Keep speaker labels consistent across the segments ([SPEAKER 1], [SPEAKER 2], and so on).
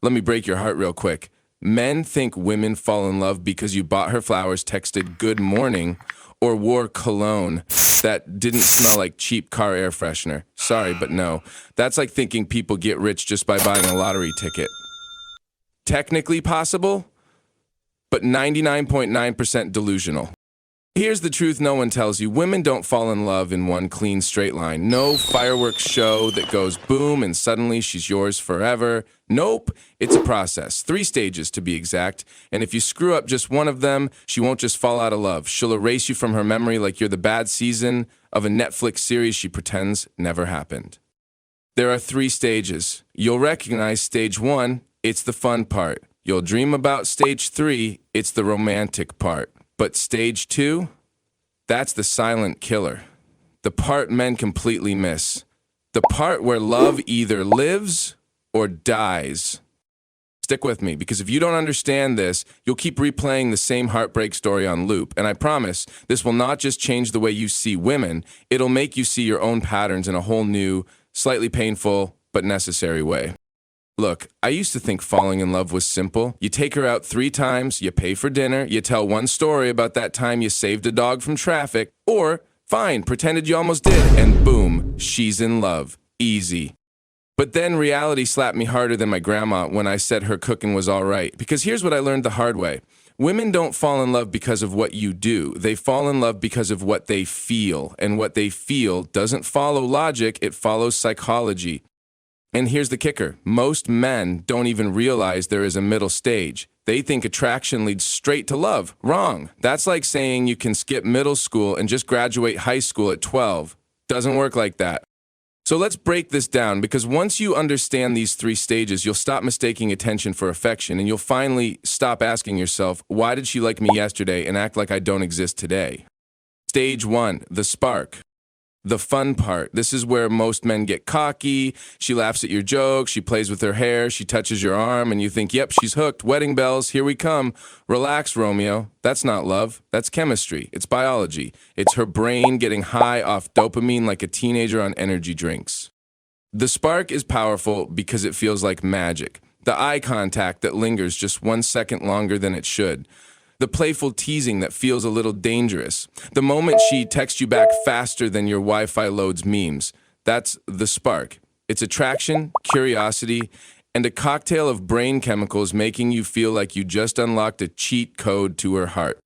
[SPEAKER 1] Let me break your heart real quick. Men think women fall in love because you bought her flowers, texted good morning, or wore cologne that didn't smell like cheap car air freshener. Sorry, but no. That's like thinking people get rich just by buying a lottery ticket. Technically possible, but 99.9% delusional. Here's the truth no one tells you. Women don't fall in love in one clean straight line. No fireworks show that goes boom and suddenly she's yours forever. Nope, it's a process. 3 stages to be exact. And if you screw up just one of them, she won't just fall out of love. She'll erase you from her memory like you're the bad season of a Netflix series she pretends never happened. There are 3 stages. You'll recognize stage 1, it's the fun part. You'll dream about stage 3, it's the romantic part. But stage 2, that's the silent killer. The part men completely miss. The part where love either lives or dies. Stick with me, because if you don't understand this, you'll keep replaying the same heartbreak story on loop. And I promise, this will not just change the way you see women, it'll make you see your own patterns in a whole new, slightly painful, but necessary way. Look, I used to think falling in love was simple. You take her out 3 times, you pay for dinner, you tell one story about that time you saved a dog from traffic, or, fine, pretended you almost did, and boom, she's in love. Easy. But then reality slapped me harder than my grandma when I said her cooking was all right. Because here's what I learned the hard way. Women don't fall in love because of what you do. They fall in love because of what they feel. And what they feel doesn't follow logic, it follows psychology. And here's the kicker. Most men don't even realize there is a middle stage. They think attraction leads straight to love. Wrong. That's like saying you can skip middle school and just graduate high school at 12. Doesn't work like that. So let's break this down, because once you understand these 3 stages, you'll stop mistaking attention for affection, and you'll finally stop asking yourself, why did she like me yesterday, and act like I don't exist today? Stage 1, the spark. The fun part. This is where most men get cocky. She laughs at your jokes, she plays with her hair, she touches your arm, and you think, yep, she's hooked. Wedding bells, here we come. Relax, Romeo. That's not love. That's chemistry. It's biology. It's her brain getting high off dopamine like a teenager on energy drinks. The spark is powerful because it feels like magic. The eye contact that lingers just 1 second longer than it should. The playful teasing that feels a little dangerous. The moment she texts you back faster than your Wi-Fi loads memes. That's the spark. It's attraction, curiosity, and a cocktail of brain chemicals making you feel like you just unlocked a cheat code to her heart.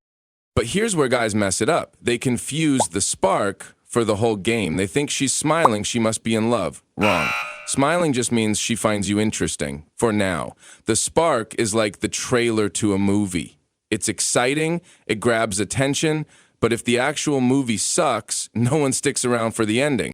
[SPEAKER 1] But here's where guys mess it up. They confuse the spark for the whole game. They think she's smiling, she must be in love. Wrong. Smiling just means she finds you interesting, for now. The spark is like the trailer to a movie. It's exciting, it grabs attention, but if the actual movie sucks, no one sticks around for the ending.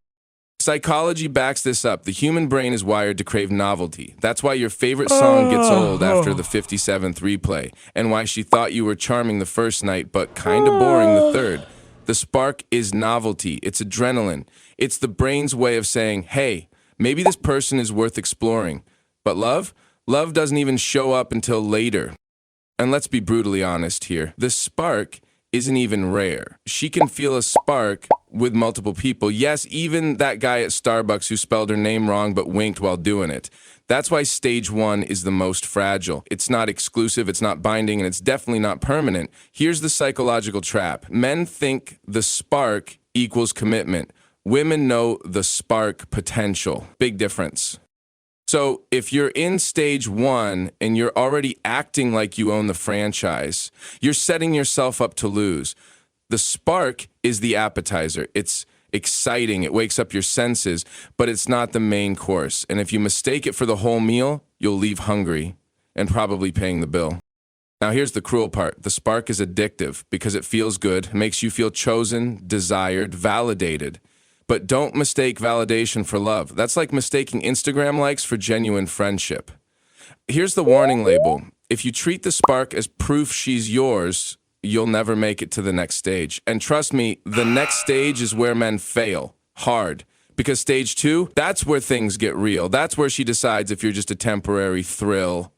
[SPEAKER 1] Psychology backs this up. The human brain is wired to crave novelty. That's why your favorite song gets old after the 57th replay, and why she thought you were charming the first night, but kinda boring the third. The spark is novelty. It's adrenaline. It's the brain's way of saying, hey, maybe this person is worth exploring. But love? Love doesn't even show up until later. And let's be brutally honest here. The spark isn't even rare. She can feel a spark with multiple people. Yes, even that guy at Starbucks who spelled her name wrong but winked while doing it. That's why stage 1 is the most fragile. It's not exclusive, it's not binding, and it's definitely not permanent. Here's the psychological trap. Men think the spark equals commitment. Women know the spark potential. Big difference. So if you're in stage 1 and you're already acting like you own the franchise, you're setting yourself up to lose. The spark is the appetizer. It's exciting. It wakes up your senses, but it's not the main course. And if you mistake it for the whole meal, you'll leave hungry and probably paying the bill. Now here's the cruel part. The spark is addictive because it feels good, makes you feel chosen, desired, validated. But don't mistake validation for love. That's like mistaking Instagram likes for genuine friendship. Here's the warning label. If you treat the spark as proof she's yours, you'll never make it to the next stage. And trust me, the next stage is where men fail. Hard. Because stage 2, that's where things get real. That's where she decides if you're just a temporary thrill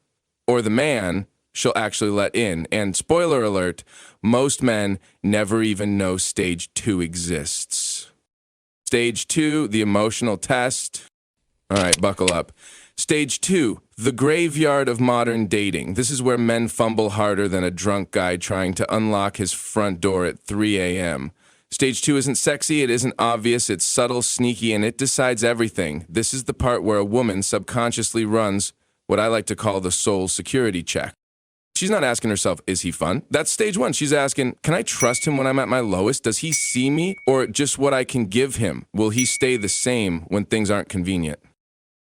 [SPEAKER 1] or the man she'll actually let in. And spoiler alert, most men never even know stage 2 exists. Stage 2, the emotional test. All right, buckle up. Stage 2, the graveyard of modern dating. This is where men fumble harder than a drunk guy trying to unlock his front door at 3 a.m. Stage 2 isn't sexy, it isn't obvious, it's subtle, sneaky, and it decides everything. This is the part where a woman subconsciously runs what I like to call the soul security check. She's not asking herself, is he fun? That's stage 1. She's asking, can I trust him when I'm at my lowest? Does he see me? Or just what I can give him? Will he stay the same when things aren't convenient?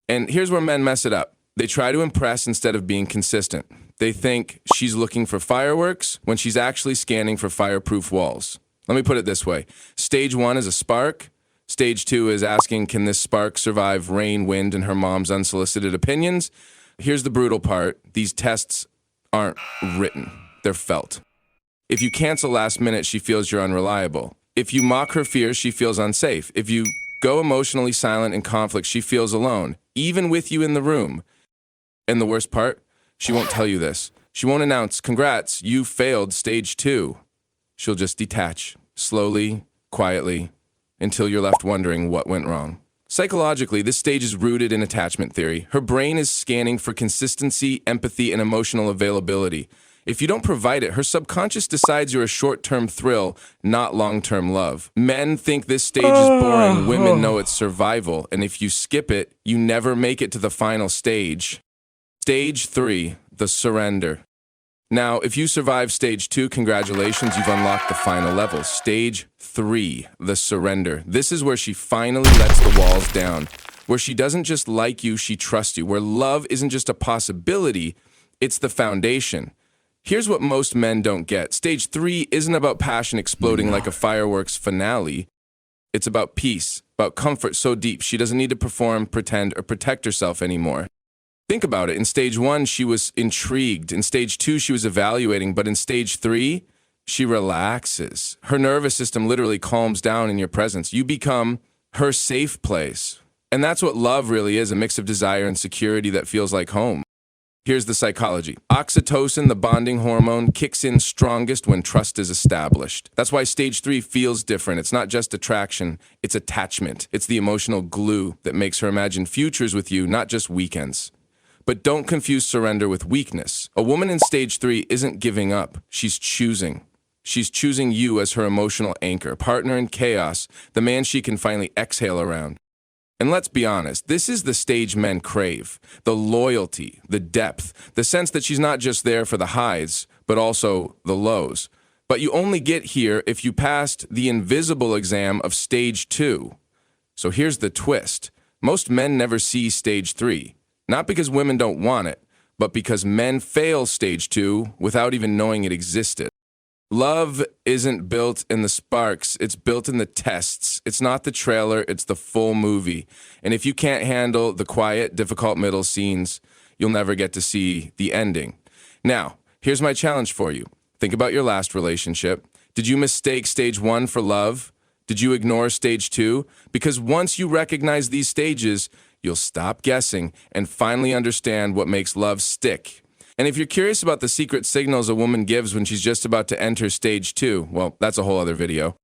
[SPEAKER 1] And here's where men mess it up. They try to impress instead of being consistent. They think she's looking for fireworks when she's actually scanning for fireproof walls. Let me put it this way. Stage 1 is a spark. Stage 2 is asking, can this spark survive rain, wind, and her mom's unsolicited opinions? Here's the brutal part. These tests aren't written. They're felt. If you cancel last minute, she feels you're unreliable. If you mock her fears, she feels unsafe. If you go emotionally silent in conflict, she feels alone, even with you in the room. And the worst part, she won't tell you this. She won't announce, congrats, you failed stage 2. She'll just detach, slowly, quietly, until you're left wondering what went wrong. Psychologically, this stage is rooted in attachment theory. Her brain is scanning for consistency, empathy, and emotional availability. If you don't provide it, her subconscious decides you're a short-term thrill, not long-term love. Men think this stage is boring. Women know it's survival. And if you skip it, you never make it to the final stage. Stage 3, the surrender. Now, if you survive stage 2, congratulations, you've unlocked the final level. Stage 3, the surrender. This is where she finally lets the walls down, where she doesn't just like you, she trusts you, where love isn't just a possibility, it's the foundation. Here's what most men don't get. Stage 3 isn't about passion exploding like a fireworks finale. It's about peace, about comfort so deep she doesn't need to perform, pretend, or protect herself anymore. Think about it. In stage 1, she was intrigued. In stage 2, she was evaluating. But in stage 3, she relaxes. Her nervous system literally calms down in your presence. You become her safe place. And that's what love really is, a mix of desire and security that feels like home. Here's the psychology. Oxytocin, the bonding hormone, kicks in strongest when trust is established. That's why stage 3 feels different. It's not just attraction, it's attachment. It's the emotional glue that makes her imagine futures with you, not just weekends. But don't confuse surrender with weakness. A woman in stage 3 isn't giving up. She's choosing. She's choosing you as her emotional anchor, partner in chaos, the man she can finally exhale around. And let's be honest, this is the stage men crave. The loyalty, the depth, the sense that she's not just there for the highs, but also the lows. But you only get here if you passed the invisible exam of stage 2. So here's the twist. Most men never see stage 3. Not because women don't want it, but because men fail stage 2 without even knowing it existed. Love isn't built in the sparks, it's built in the tests. It's not the trailer, it's the full movie. And if you can't handle the quiet, difficult middle scenes, you'll never get to see the ending. Now, here's my challenge for you. Think about your last relationship. Did you mistake stage 1 for love? Did you ignore stage 2? Because once you recognize these stages, you'll stop guessing and finally understand what makes love stick. And if you're curious about the secret signals a woman gives when she's just about to enter stage 2, well, that's a whole other video.